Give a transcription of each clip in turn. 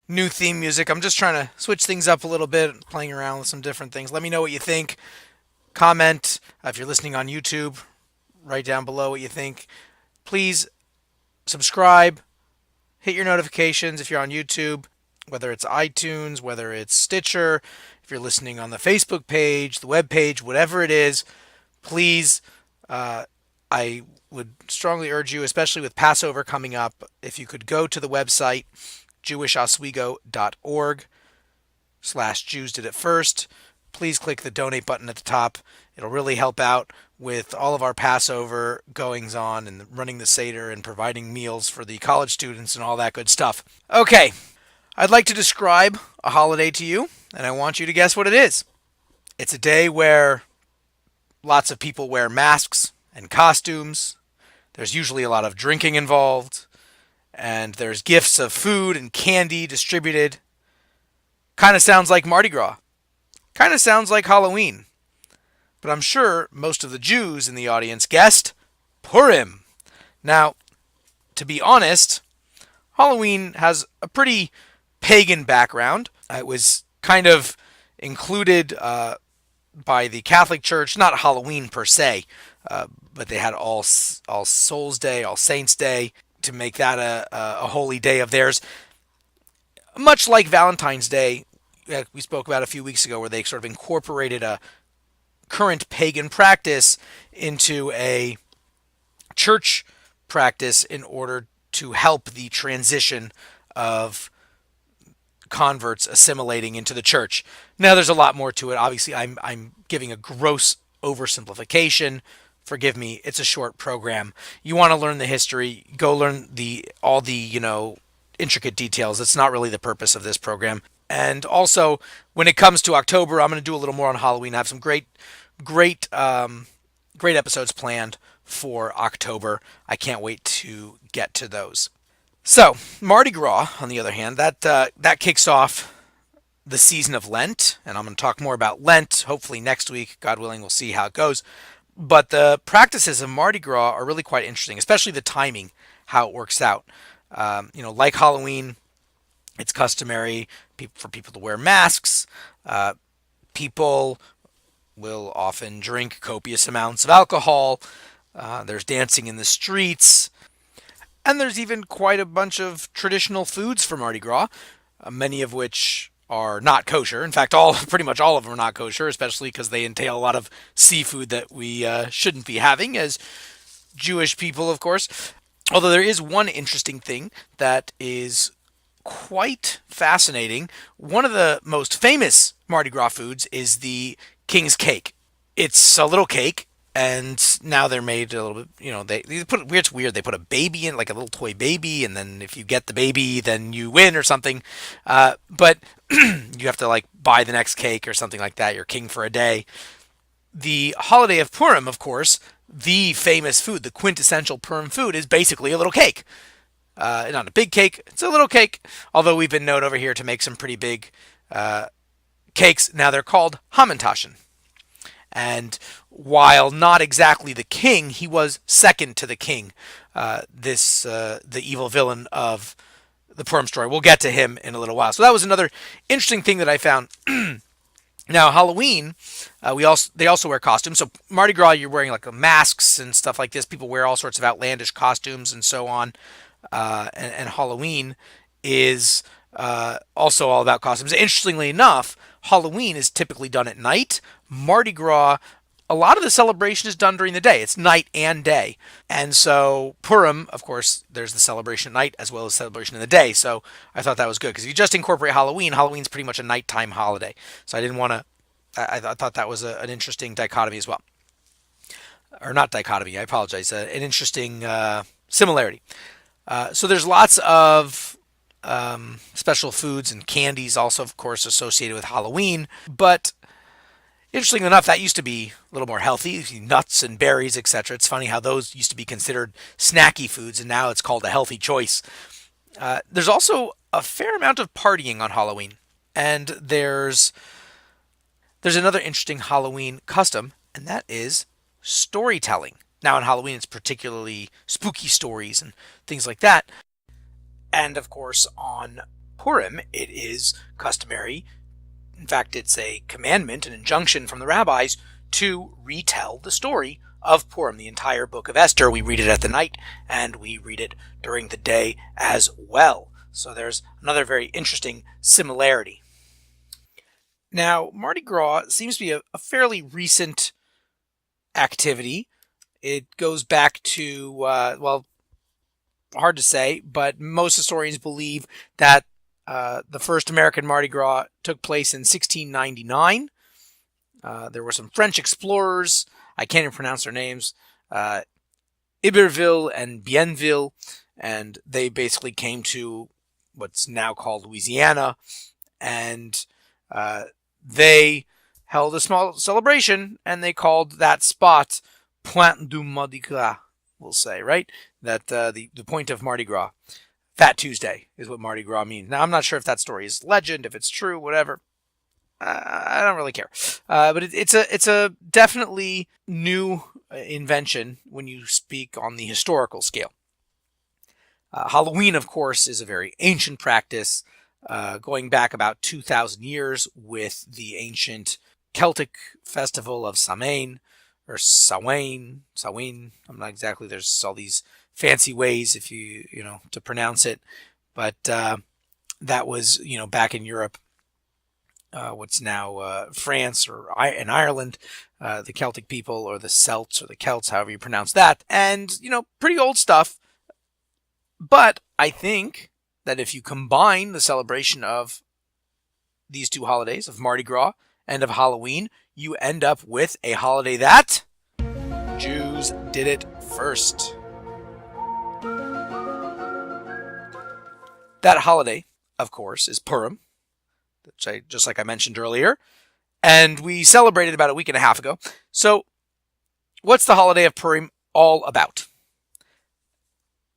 new theme music. I'm just trying to switch things up a little bit, playing around with some different things. Let me know what you think. Comment if you're listening on YouTube. Write down below what you think. Please subscribe, hit your notifications if you're on YouTube, whether it's iTunes, whether it's Stitcher, if you're listening on the Facebook page, the web page, whatever it is. Please, I would strongly urge you, especially with Passover coming up, if you could go to the website jewishoswego.org/Jews did it first. Please click the donate button at the top. It'll really help out with all of our Passover goings on and running the Seder and providing meals for the college students and all that good stuff. Okay, I'd like to describe a holiday to you, and I want you to guess what it is. It's a day where lots of people wear masks and costumes. There's usually a lot of drinking involved, and there's gifts of food and candy distributed. Kind of sounds like Mardi Gras. Kind of sounds like Halloween. But I'm sure most of the Jews in the audience guessed Purim. Now, to be honest, Halloween has a pretty pagan background. It was kind of included by the Catholic Church, not Halloween per se, but they had All Souls Day, All Saints Day to make that a holy day of theirs. Much like Valentine's Day, we spoke about a few weeks ago, where they sort of incorporated a current pagan practice into a church practice in order to help the transition of converts assimilating into the church. Now, there's a lot more to it. Obviously, I'm giving a gross oversimplification. Forgive me. It's a short program. You want to learn the history, go learn all the intricate details. It's not really the purpose of this program. And also, when it comes to October, I'm going to do a little more on Halloween. I have some great episodes planned for October. I can't wait to get to those. So, Mardi Gras, on the other hand, that kicks off the season of Lent, and I'm going to talk more about Lent. Hopefully next week, God willing, we'll see how it goes. But the practices of Mardi Gras are really quite interesting, especially the timing, how it works out. Like Halloween, it's customary for people to wear masks. People will often drink copious amounts of alcohol. There's dancing in the streets. And there's even quite a bunch of traditional foods for Mardi Gras, many of which are not kosher. In fact, pretty much all of them are not kosher, especially because they entail a lot of seafood that we shouldn't be having as Jewish people, of course. Although there is one interesting thing that is quite fascinating. One of the most famous Mardi Gras foods is the King's Cake. It's a little cake, and now they're made a little bit. They put it's weird. They put a baby in, like a little toy baby, and then if you get the baby, then you win or something. But you have to like buy the next cake or something like that. You're king for a day. The holiday of Purim, of course, the famous food, the quintessential Purim food, is basically a little cake. Not a big cake, it's a little cake. Although we've been known over here to make some pretty big cakes. Now they're called Hamantaschen. And while not exactly the king, he was second to the king. The evil villain of the Purim story. We'll get to him in a little while. So that was another interesting thing that I found. Now Halloween, they also wear costumes. So Mardi Gras, you're wearing like masks and stuff like this. People wear all sorts of outlandish costumes and so on. And Halloween is also all about costumes. Interestingly enough, Halloween is typically done at night. Mardi Gras, a lot of the celebration is done during the day. It's night and day. And so Purim, of course, there's the celebration at night as well as celebration in the day. So I thought that was good because if you just incorporate Halloween, Halloween's pretty much a nighttime holiday. So I didn't want to. I thought that was an interesting dichotomy as well, or not dichotomy. I apologize. An interesting similarity. So there's lots of special foods and candies, also of course associated with Halloween. But interestingly enough, that used to be a little more healthy, nuts and berries, etc. It's funny how those used to be considered snacky foods, and now it's called a healthy choice. There's also a fair amount of partying on Halloween, and there's another interesting Halloween custom, and that is storytelling. Now, on Halloween, it's particularly spooky stories and things like that. And of course, on Purim, it is customary, in fact, it's a commandment, an injunction from the rabbis to retell the story of Purim. The entire book of Esther, we read it at the night and we read it during the day as well. So there's another very interesting similarity. Now, Mardi Gras seems to be a fairly recent activity. It goes back to, hard to say, but most historians believe that the first American Mardi Gras took place in 1699. There were some French explorers, I can't even pronounce their names, Iberville and Bienville, and they basically came to what's now called Louisiana, and they held a small celebration, and they called that spot Pointe du Mardi Gras, we'll say, right? That the point of Mardi Gras. Fat Tuesday is what Mardi Gras means. Now, I'm not sure if that story is legend, if it's true, whatever. I don't really care. But it's a definitely new invention when you speak on the historical scale. Halloween, of course, is a very ancient practice, going back about 2,000 years with the ancient Celtic festival of Samhain, or Samhain, I'm not exactly, there's all these fancy ways if you to pronounce it, but that was back in Europe, what's now France or in Ireland, the Celtic people, or the Celts, or the Celts, however you pronounce that, and pretty old stuff. But I think that if you combine the celebration of these two holidays, of Mardi Gras and of Halloween, you end up with a holiday that Jews did it first. That holiday, of course, is Purim, which just like I mentioned earlier, and we celebrated about a week and a half ago. So, what's the holiday of Purim all about?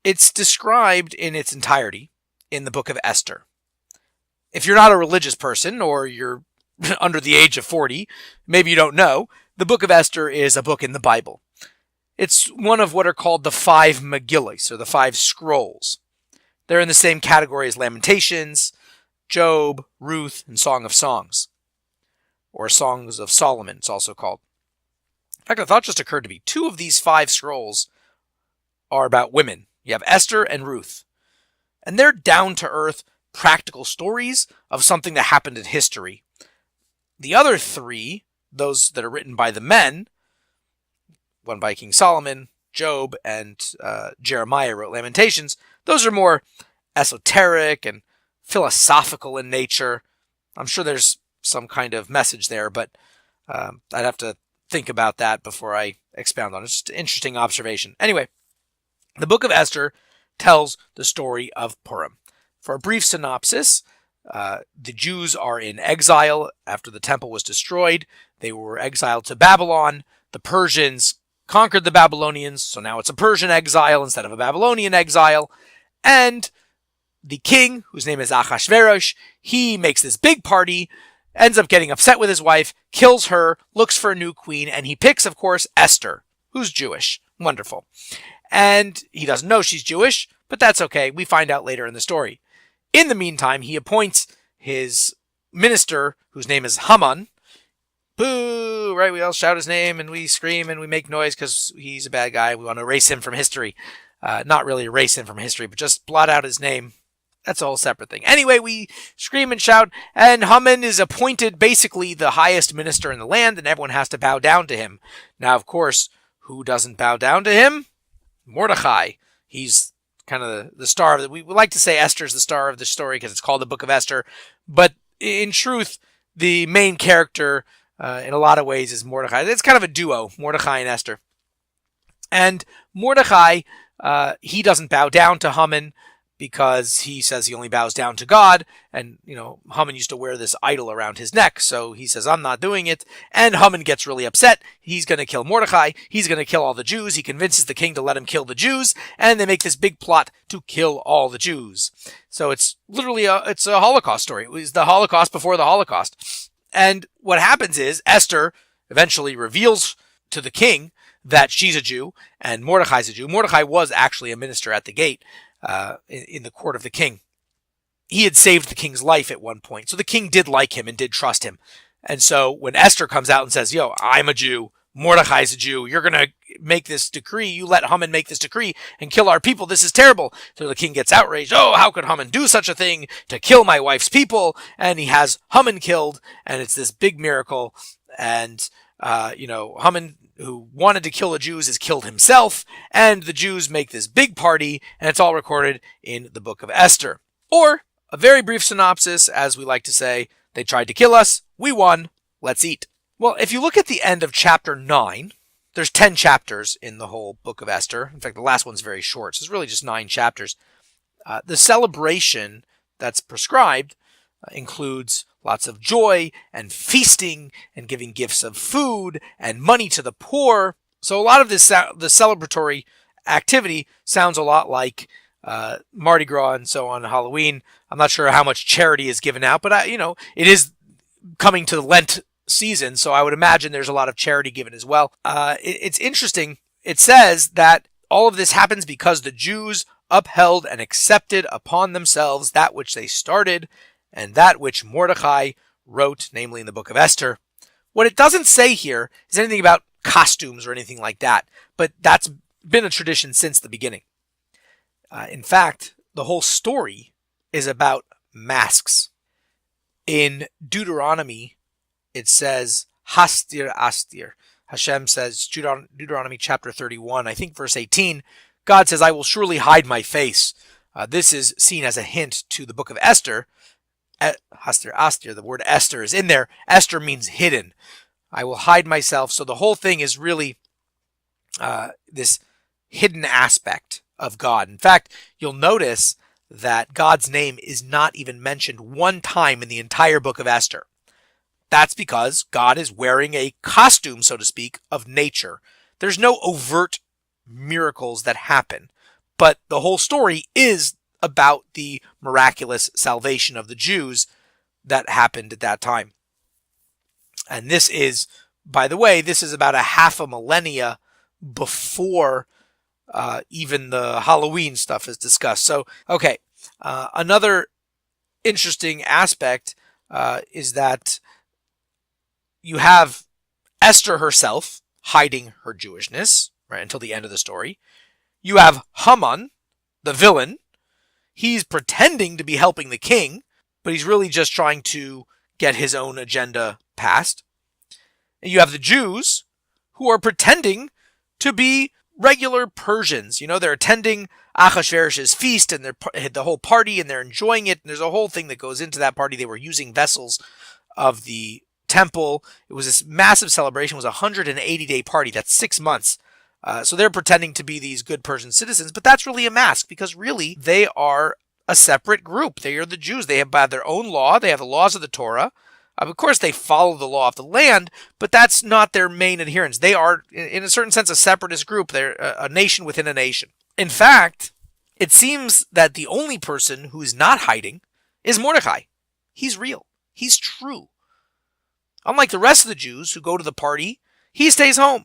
It's described in its entirety in the book of Esther. If you're not a religious person, or you're under the age of 40, maybe you don't know, the book of Esther is a book in the Bible. It's one of what are called the 5 Megillas, or the 5 scrolls. They're in the same category as Lamentations, Job, Ruth, and Song of Songs. Or Songs of Solomon, it's also called. In fact, a thought just occurred to me. 2 of these 5 scrolls are about women. You have Esther and Ruth. And they're down-to-earth, practical stories of something that happened in history. The other 3, those that are written by the men, one by King Solomon, Job, and Jeremiah wrote Lamentations, those are more esoteric and philosophical in nature. I'm sure there's some kind of message there, but I'd have to think about that before I expound on it. It's just an interesting observation. Anyway, the book of Esther tells the story of Purim. For a brief synopsis, the Jews are in exile after the temple was destroyed. They were exiled to Babylon. The Persians conquered the Babylonians, so now it's a Persian exile instead of a Babylonian exile. And the king, whose name is Ahasuerus, he makes this big party, ends up getting upset with his wife, kills her, looks for a new queen, and he picks, of course, Esther, who's Jewish. Wonderful. And he doesn't know she's Jewish, but that's okay. We find out later in the story. In the meantime, he appoints his minister, whose name is Haman. Boo! Right? We all shout his name and we scream and we make noise because he's a bad guy. We want to erase him from history. Not really erase him from history, but just blot out his name. That's a whole separate thing. Anyway, we scream and shout, and Haman is appointed basically the highest minister in the land, and everyone has to bow down to him. Now, of course, who doesn't bow down to him? Mordecai. He's kind of the star of it. We like to say Esther's the star of the story because it's called the Book of Esther, but in truth, the main character in a lot of ways is Mordecai. It's kind of a duo, Mordecai and Esther. And Mordecai, he doesn't bow down to Haman because he says he only bows down to God. And, Haman used to wear this idol around his neck. So he says, I'm not doing it. And Haman gets really upset. He's going to kill Mordecai. He's going to kill all the Jews. He convinces the king to let him kill the Jews. And they make this big plot to kill all the Jews. So it's literally it's a Holocaust story. It was the Holocaust before the Holocaust. And what happens is Esther eventually reveals to the king that she's a Jew and Mordecai's a Jew. Mordecai was actually a minister at the gate in the court of the king. he had saved the king's life at one point. So the king did like him and did trust him. And so when Esther comes out and says, yo, I'm a Jew, Mordecai's a Jew, you're going to make this decree, you let Haman make this decree and kill our people, this is terrible. So the king gets outraged, oh, how could Haman do such a thing to kill my wife's people? And he has Haman killed, and it's this big miracle. And, Haman, who wanted to kill the Jews, is killed himself, and the Jews make this big party, and it's all recorded in the book of Esther. Or, a very brief synopsis, as we like to say, they tried to kill us, we won, let's eat. Well, if you look at the end of chapter 9, there's 10 chapters in the whole book of Esther. In fact, the last one's very short, so it's really just 9 chapters. The celebration that's prescribed includes lots of joy and feasting and giving gifts of food and money to the poor. So a lot of this, the celebratory activity sounds a lot like Mardi Gras and so on, Halloween. I'm not sure how much charity is given out, but it is coming to the Lent season, so I would imagine there's a lot of charity given as well. It's interesting. It says that all of this happens because the Jews upheld and accepted upon themselves that which they started and that which Mordecai wrote, namely in the book of Esther. What it doesn't say here is anything about costumes or anything like that, but that's been a tradition since the beginning. In fact, the whole story is about masks. In Deuteronomy, it says, Hastir Astir. Hashem says, Deuteronomy chapter 31, I think verse 18, God says, I will surely hide my face. This is seen as a hint to the book of Esther. Hastir Astir, the word Esther is in there. Esther means hidden. I will hide myself. So the whole thing is really this hidden aspect of God. In fact, you'll notice that God's name is not even mentioned one time in the entire book of Esther. That's because God is wearing a costume, so to speak, of nature. There's no overt miracles that happen, but the whole story is about the miraculous salvation of the Jews that happened at that time. And this is, by the way, this is about a half a millennia before even the Halloween stuff is discussed. So, okay, another interesting aspect is that you have Esther herself hiding her Jewishness, right, until the end of the story. You have Haman, the villain. He's pretending to be helping the king, but he's really just trying to get his own agenda passed. And you have the Jews, who are pretending to be regular Persians. They're attending Ahasuerus' feast and they're the whole party and they're enjoying it. And there's a whole thing that goes into that party. They were using vessels of the temple. It was this massive celebration. It was a 180-day party. That's 6 months. So they're pretending to be these good Persian citizens, but that's really a mask because really they are a separate group. They are the Jews. They have their own law. They have the laws of the Torah. Of course, they follow the law of the land, but that's not their main adherents. They are, in a certain sense, a separatist group. They're a nation within a nation. In fact, it seems that the only person who's not hiding is Mordecai. He's real. He's true. Unlike the rest of the Jews who go to the party, he stays home.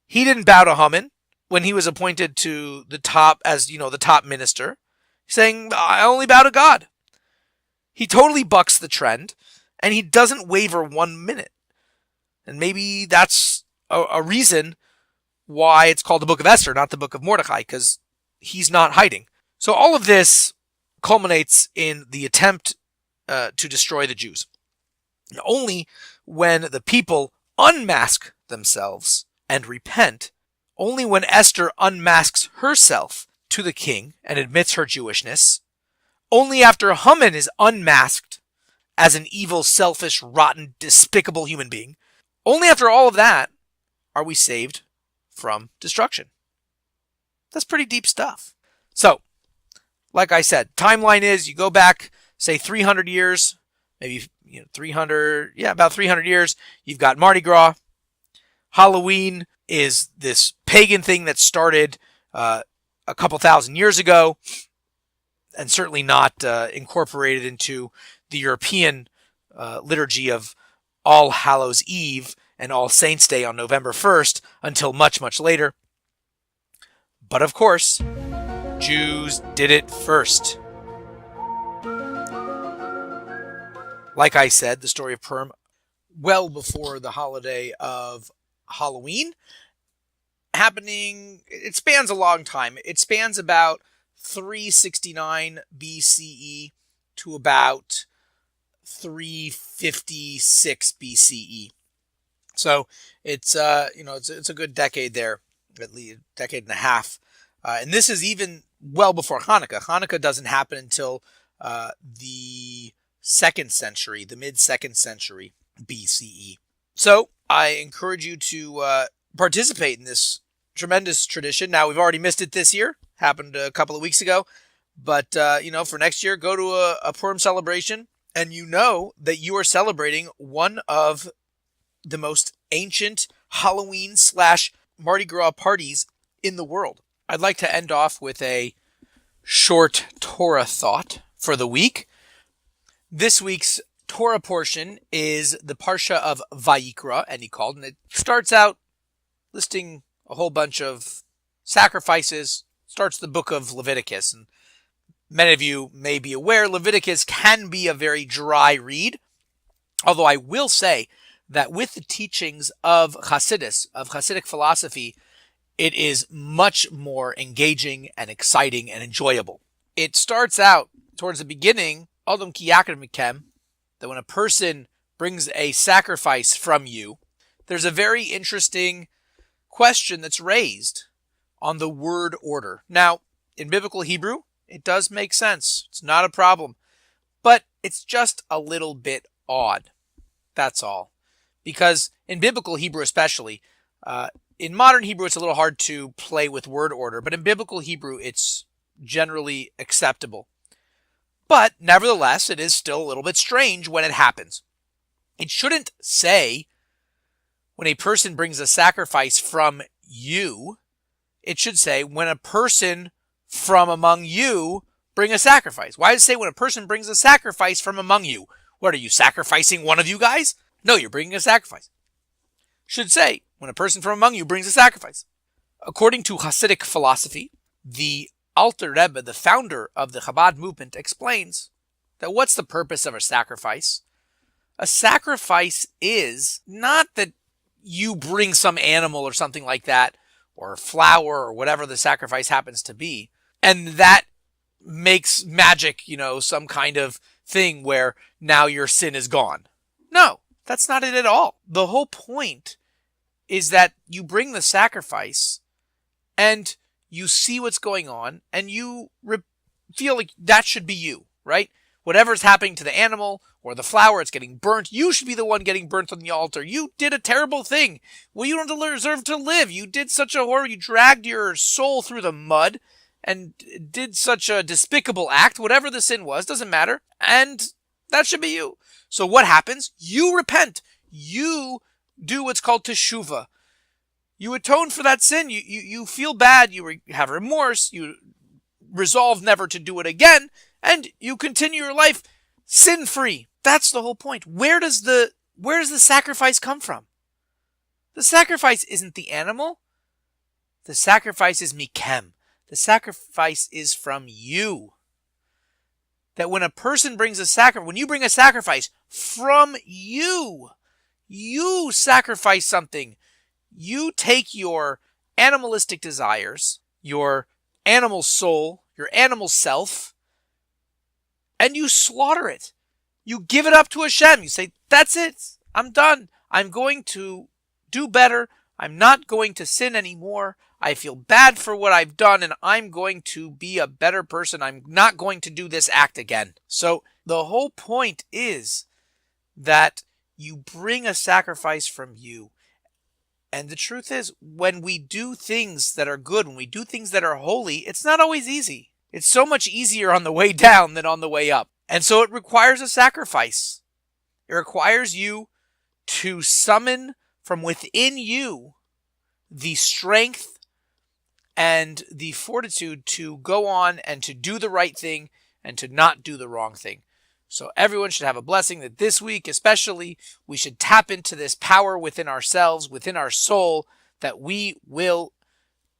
He didn't bow to Haman when he was appointed to the top as, the top minister, saying, I only bow to God. He totally bucks the trend. And he doesn't waver 1 minute. And maybe that's a reason why it's called the Book of Esther, not the Book of Mordecai, because he's not hiding. So all of this culminates in the attempt to destroy the Jews. And only when the people unmask themselves and repent, only when Esther unmasks herself to the king and admits her Jewishness, only after Haman is unmasked as an evil, selfish, rotten, despicable human being, only after all of that are we saved from destruction. That's pretty deep stuff. So, like I said, timeline is you go back, say 300 years, maybe 300, about 300 years, you've got Mardi Gras. Halloween is this pagan thing that started a couple thousand years ago and certainly not incorporated into the European liturgy of All Hallows Eve and All Saints Day on November 1st until much, much later. But of course, Jews did it first. Like I said, the story of Purim, well before the holiday of Halloween, it spans a long time. It spans about 369 BCE to about 356 BCE. So it's a good decade there, at least a decade and a half. And this is even well before Hanukkah. Hanukkah doesn't happen until the second century, the mid second century BCE. So I encourage you to participate in this tremendous tradition. Now, we've already missed it this year. Happened a couple of weeks ago. But, for next year, go to a Purim celebration, and you know that you are celebrating one of the most ancient Halloween / Mardi Gras parties in the world. I'd like to end off with a short Torah thought for the week. This week's Torah portion is the Parsha of Vayikra, and it starts out listing a whole bunch of sacrifices, starts the book of Leviticus. And many of you may be aware Leviticus can be a very dry read, although I will say that with the teachings of Hasidus, of Hasidic philosophy, it is much more engaging and exciting and enjoyable. It starts out towards the beginning, Adam ki yakar mikem, that when a person brings a sacrifice from you, there's a very interesting question that's raised on the word order. Now, in biblical Hebrew, it does make sense. It's not a problem. But it's just a little bit odd. That's all. Because in biblical Hebrew especially, in modern Hebrew it's a little hard to play with word order, but in biblical Hebrew it's generally acceptable. But nevertheless, it is still a little bit strange when it happens. It shouldn't say, when a person brings a sacrifice from you, it should say, when a person from among you bring a sacrifice. Why does it say when a person brings a sacrifice from among you? What, are you sacrificing one of you guys? No, you're bringing a sacrifice. Should say, when a person from among you brings a sacrifice. According to Hasidic philosophy, the Alter Rebbe, the founder of the Chabad movement, explains that what's the purpose of a sacrifice? A sacrifice is not that you bring some animal or something like that, or flour or whatever the sacrifice happens to be, and that makes magic, some kind of thing where now your sin is gone. No, that's not it at all. The whole point is that you bring the sacrifice and you see what's going on and you feel like that should be you, right? Whatever's happening to the animal or the flour, it's getting burnt. You should be the one getting burnt on the altar. You did a terrible thing. Well, you don't deserve to live. You did such a horror. You dragged your soul through the mud and did such a despicable act. Whatever the sin was, doesn't matter. And that should be you. So what happens? You repent. You do what's called teshuvah. You atone for that sin. You feel bad. You have remorse. You resolve never to do it again. And you continue your life sin-free. That's the whole point. Where does the sacrifice come from? The sacrifice isn't the animal. The sacrifice is mikem. The sacrifice is from you. That when a person brings when you bring a sacrifice from you, you sacrifice something. You take your animalistic desires, your animal soul, your animal self, and you slaughter it. You give it up to Hashem. You say, that's it. I'm done. I'm going to do better. I'm not going to sin anymore. I feel bad for what I've done, and I'm going to be a better person. I'm not going to do this act again. So the whole point is that you bring a sacrifice from you. And the truth is, when we do things that are good, when we do things that are holy, it's not always easy. It's so much easier on the way down than on the way up. And so it requires a sacrifice. It requires you to summon from within you the strength and the fortitude to go on and to do the right thing and to not do the wrong thing. So everyone should have a blessing that this week especially we should tap into this power within ourselves, within our soul, that we will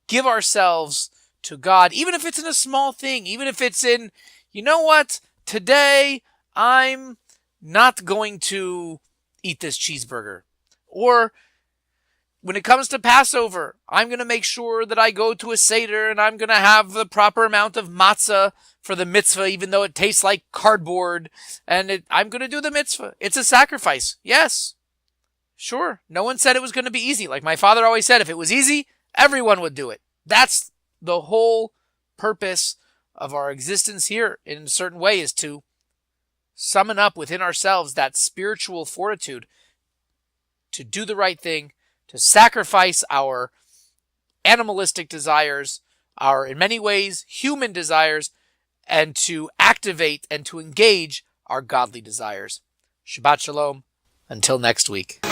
give ourselves to God, even if it's in a small thing, even if it's in, you know what, today I'm not going to eat this cheeseburger. Or when it comes to Passover, I'm going to make sure that I go to a Seder and I'm going to have the proper amount of matzah for the mitzvah, even though it tastes like cardboard. And I'm going to do the mitzvah. It's a sacrifice. Yes, sure. No one said it was going to be easy. Like my father always said, if it was easy, everyone would do it. That's the whole purpose of our existence here in a certain way, is to summon up within ourselves that spiritual fortitude to do the right thing, to sacrifice our animalistic desires, our, in many ways, human desires, and to activate and to engage our godly desires. Shabbat Shalom. Until next week.